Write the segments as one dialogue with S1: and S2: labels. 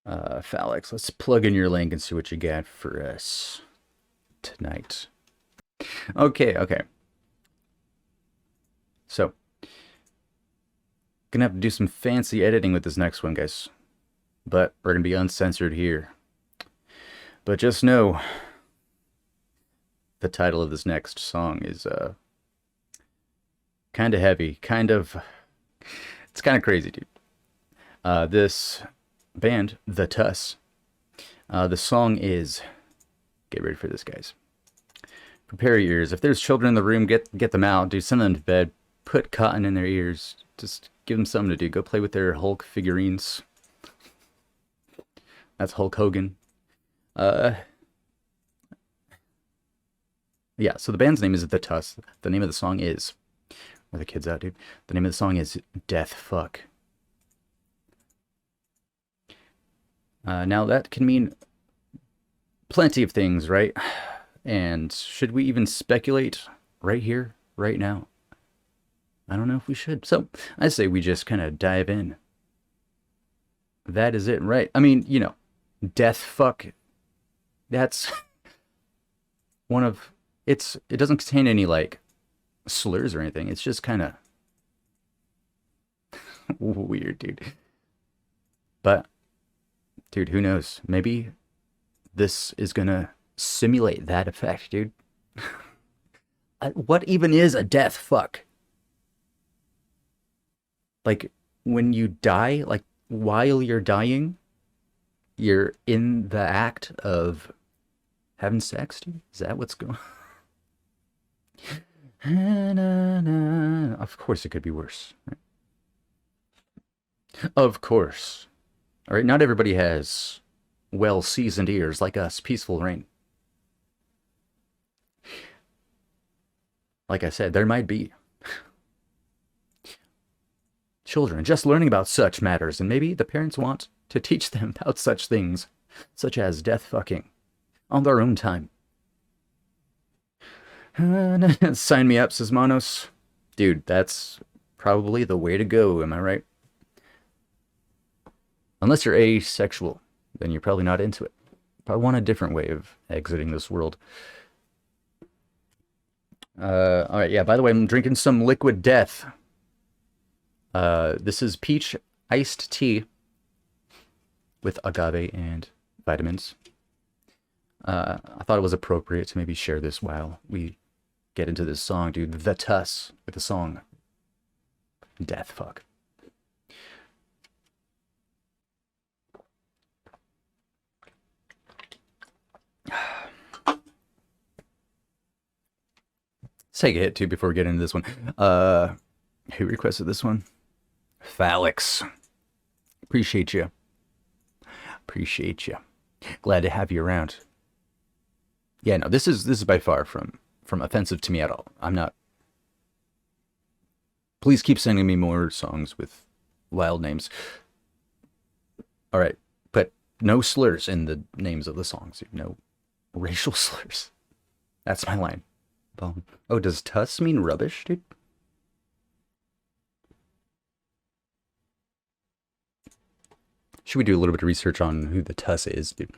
S1: Phallics, let's plug in your link and see what you got for us tonight. Okay. So, gonna have to do some fancy editing with this next one, guys. But we're gonna be uncensored here. But just know the title of this next song is kind of heavy, it's kind of crazy, dude. This band, The Tuss, the song is, get ready for this, guys. Prepare your ears. If there's children in the room, get them out, dude. Send them to bed. Put cotton in their ears. Just give them something to do. Go play with their Hulk figurines. That's Hulk Hogan. Yeah, so the band's name is The Tuss. The name of the song is, where the kids out, dude? The name of the song is Death Fuck. Now that can mean plenty of things, right? And should we even speculate right here, right now? I don't know if we should. So I say we just kind of dive in. That is it, right? I mean, death fuck. That's one of it doesn't contain any like slurs or anything. It's just kind of weird, dude. But dude, who knows? Maybe this is gonna simulate that effect, dude. What even is a death fuck? Like when you die, like while you're dying, you're in the act of having sex, dude? Is that what's going on? Of course it could be worse. Right? Of course. All right, not everybody has well-seasoned ears like us, Peaceful Rain. Like I said, there might be children just learning about such matters, and maybe the parents want to teach them about such things, such as death fucking, on their own time. Sign me up, says Manos. Dude, that's probably the way to go, am I right? Unless you're asexual, then you're probably not into it. Probably want a different way of exiting this world. All right, yeah, by the way, I'm drinking some liquid death. This is peach iced tea with agave and vitamins. I thought it was appropriate to maybe share this while we get into this song, dude. The Tuss with the song Death Fuck. Let's take a hit too before we get into this one. Who requested this one? Phallics. Appreciate you. Appreciate you. Glad to have you around. Yeah, no, this is by far from offensive to me at all. I'm not. Please keep sending me more songs with wild names. All right, but no slurs in the names of the songs. No racial slurs. That's my line. Oh, does Tuss mean rubbish, dude? Should we do a little bit of research on who the Tuss is, dude?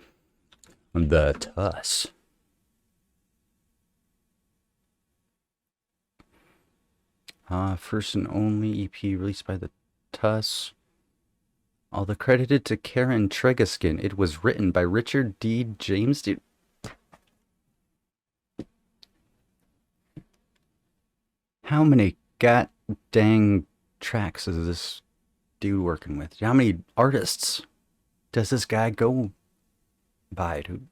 S1: The Tuss. First and only EP released by the Tuss. All the credited to Karen Tregaskin. It was written by Richard D. James, dude. How many god dang tracks is this dude working with? How many artists does this guy go by, dude?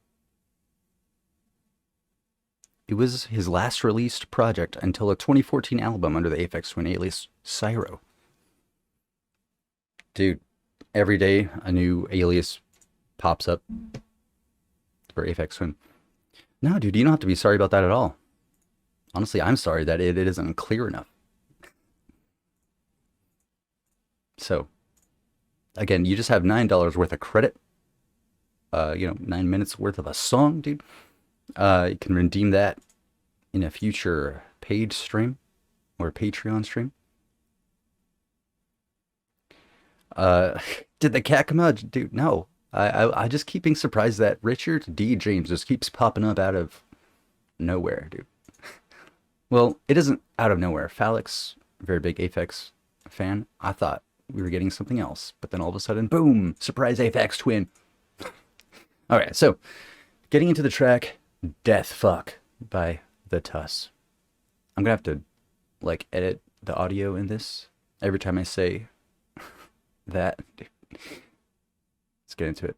S1: It was his last released project until a 2014 album under the Aphex Twin alias Cyro. Dude, every day a new alias pops up for Aphex Twin. No, dude, you don't have to be sorry about that at all. Honestly, I'm sorry that it isn't clear enough. So, again, you just have $9 worth of credit. 9 minutes worth of a song, dude. You can redeem that in a future paid stream or Patreon stream. Did the cat come out? Dude, no. I just keep being surprised that Richard D. James just keeps popping up out of nowhere, dude. Well, it isn't out of nowhere. Phalix, very big Aphex fan. I thought we were getting something else, but then all of a sudden, boom! Surprise Aphex Twin. All right, so getting into the track, "Death Fuck" by The Tuss. I'm gonna have to like edit the audio in this every time I say that. Let's get into it.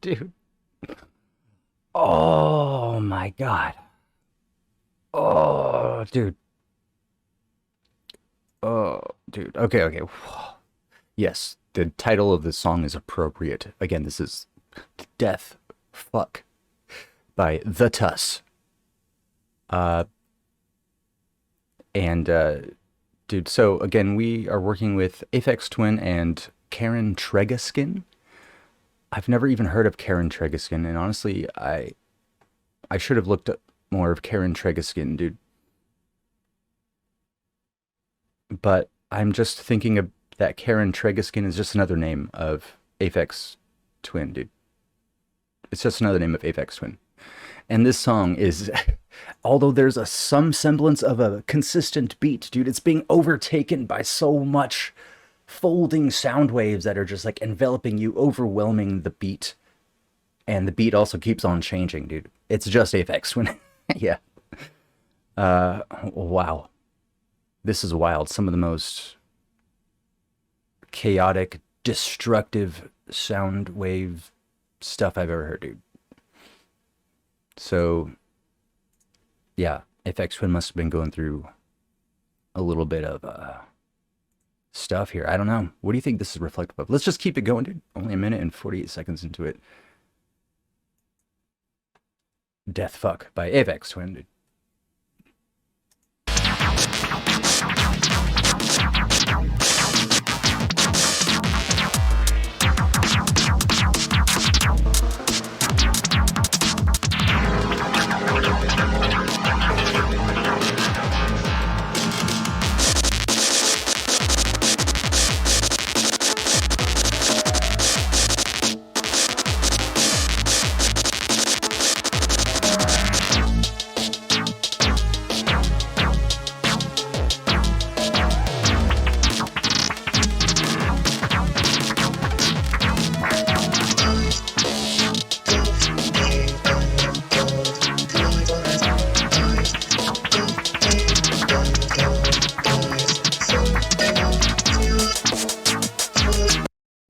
S1: Dude. Oh my God. Oh, dude. Oh, dude. Okay. Yes, the title of the song is appropriate. Again, this is "Death Fuck" by The Tuss. And dude, so again, we are working with Aphex Twin and Karen Tregaskin. I've never even heard of Karen Tregaskin, and honestly, I should have looked up more of Karen Tregaskin, dude. But I'm just thinking of that Karen Tregaskin is just another name of Aphex Twin, dude. It's just another name of Aphex Twin. And this song is, although there's some semblance of a consistent beat, dude, it's being overtaken by so much folding sound waves that are just like enveloping you, overwhelming the beat. And the beat also keeps on changing, dude. It's just Aphex Twin. Yeah. Wow. This is wild. Some of the most chaotic, destructive sound wave stuff I've ever heard, dude. So, yeah, Aphex Twin must have been going through a little bit of stuff here. I don't know. What do you think this is reflective of? Let's just keep it going, dude. Only a minute and 48 seconds into it. "Death Fuck" by Aphex Twin, dude.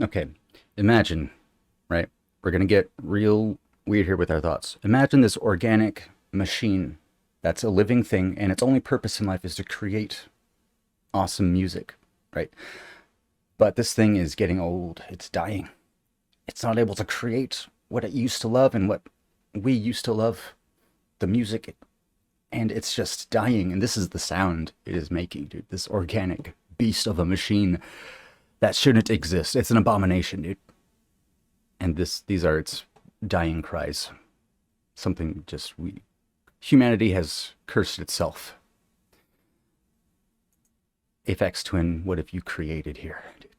S1: Okay, imagine, right? We're going to get real weird here with our thoughts. Imagine this organic machine that's a living thing, and its only purpose in life is to create awesome music, right? But this thing is getting old. It's dying. It's not able to create what it used to love and what we used to love, the music, and it's just dying. And this is the sound it is making, dude. This organic beast of a machine that shouldn't exist. It's an abomination, dude. And these are its dying cries. Something just humanity has cursed itself. Aphex Twin, what have you created here, dude?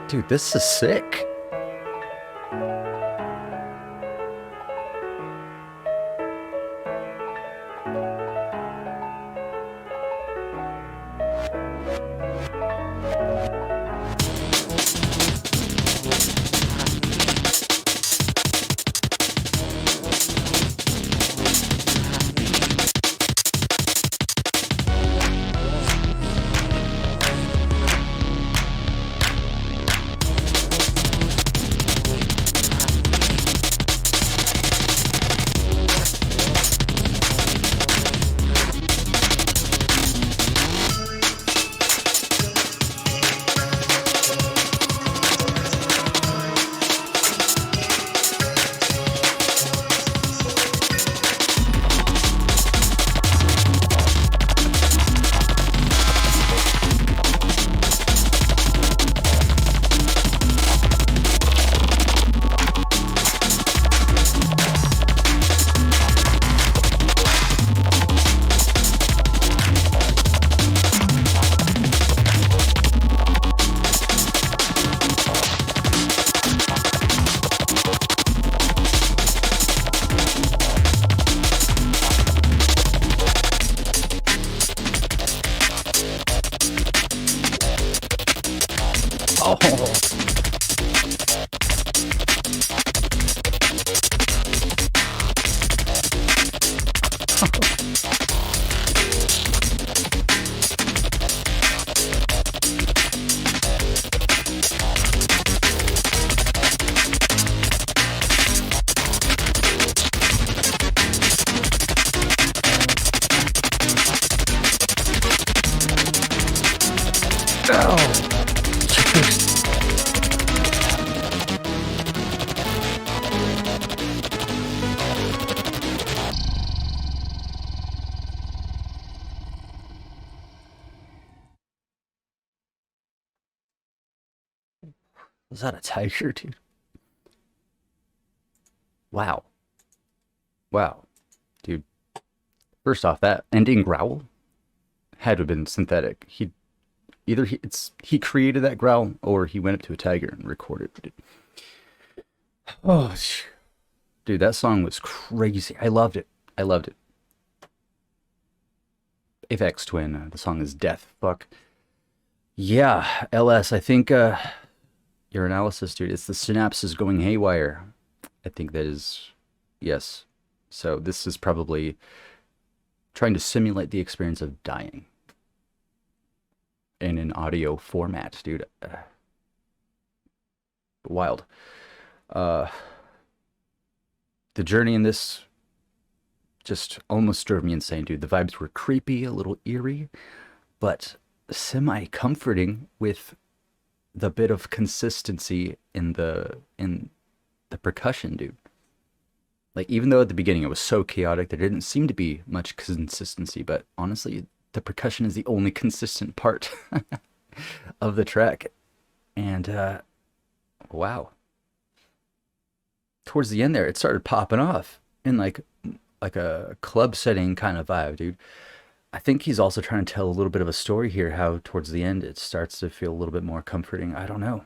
S1: Dude, this is sick. Oh. Was that a tiger, dude? Wow. Wow. Dude. First off, that ending growl had to have been synthetic. He created that growl or he went up to a tiger and recorded it. Oh, dude, that song was crazy. I loved it. I loved it. Aphex Twin, the song is Death. Fuck. Yeah, LS, I think Your analysis, dude. It's the synapses going haywire. I think that is, yes. So this is probably trying to simulate the experience of dying in an audio format, dude. Wild. The journey in this just almost drove me insane, dude. The vibes were creepy, a little eerie, but semi-comforting with the bit of consistency in the percussion, dude. Like, even though at the beginning it was so chaotic, there didn't seem to be much consistency, but honestly, the percussion is the only consistent part of the track. And wow. Towards the end there, it started popping off in like a club setting kind of vibe, dude. I think he's also trying to tell a little bit of a story here, how towards the end it starts to feel a little bit more comforting. I don't know.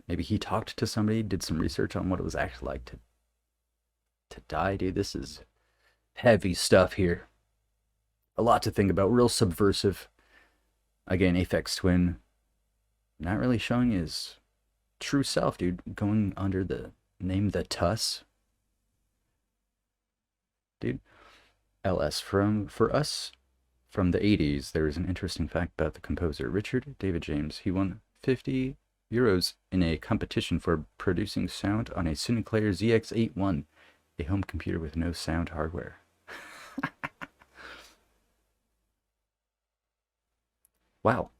S1: Maybe he talked to somebody, did some research on what it was actually like to die, dude. This is heavy stuff here. A lot to think about. Real subversive. Again, Aphex Twin not really showing his true self, dude. Going under the name The Tuss. Dude. LS for us from the 80s, there is an interesting fact about the composer Richard David James. He won 50 euros in a competition for producing sound on a Sinclair ZX81, a home computer with no sound hardware. Wow,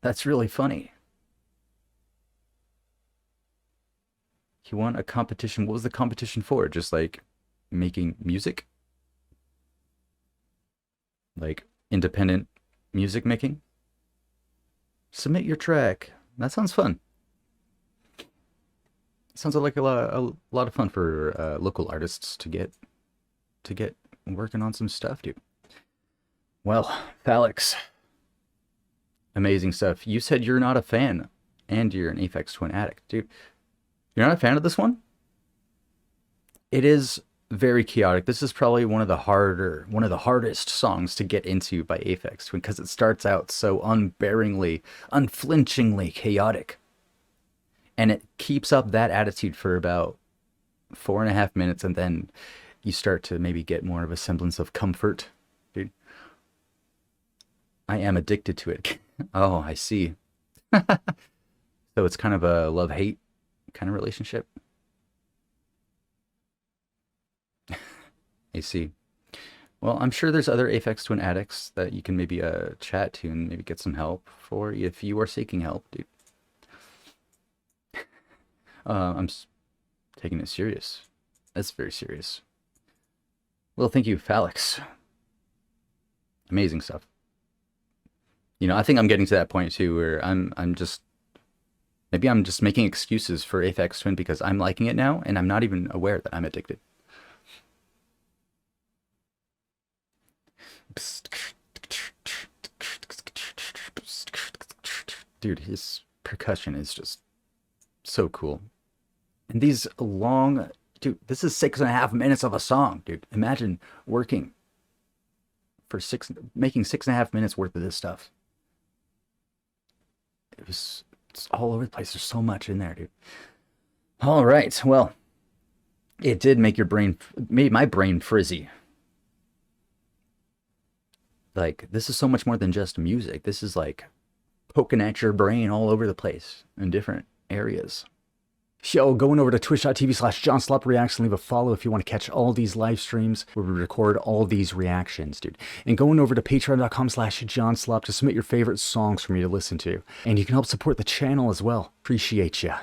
S1: that's really funny. He won a competition. What was the competition for? Just like making music? Like independent music making? Submit your track. That sounds fun. Sounds like a lot of fun for local artists to get working on some stuff, dude. Well, Alex, amazing stuff. You said you're not a fan, and you're an Aphex Twin addict, dude. You're not a fan of this one? It is very chaotic. This is probably one of the hardest songs to get into by Aphex Twin because it starts out so unbearingly, unflinchingly chaotic. And it keeps up that attitude for about 4.5 minutes, and then you start to maybe get more of a semblance of comfort, dude. I am addicted to it. Oh, I see. So it's kind of a love-hate kind of relationship. I see. Well, I'm sure there's other Aphex Twin addicts that you can maybe chat to and maybe get some help for if you are seeking help, dude. I'm taking it serious. That's very serious. Well, thank you, Alex. Amazing stuff. You know, I think I'm getting to that point too where I'm just maybe I'm just making excuses for Aphex Twin because I'm liking it now and I'm not even aware that I'm addicted. Dude, his percussion is just so cool. And these long, dude, this is 6.5 minutes of a song, dude. Imagine working for making 6.5 minutes worth of this stuff. It's all over the place. There's so much in there, dude. All right, well, it did made my brain frizzy. Like, this is so much more than just music. This is like poking at your brain all over the place in different areas. Yo, going over to twitch.tv/JohnSlopReacts and leave a follow if you want to catch all these live streams where we record all these reactions, dude. And going over to patreon.com/JohnSlop to submit your favorite songs for me to listen to. And you can help support the channel as well. Appreciate ya.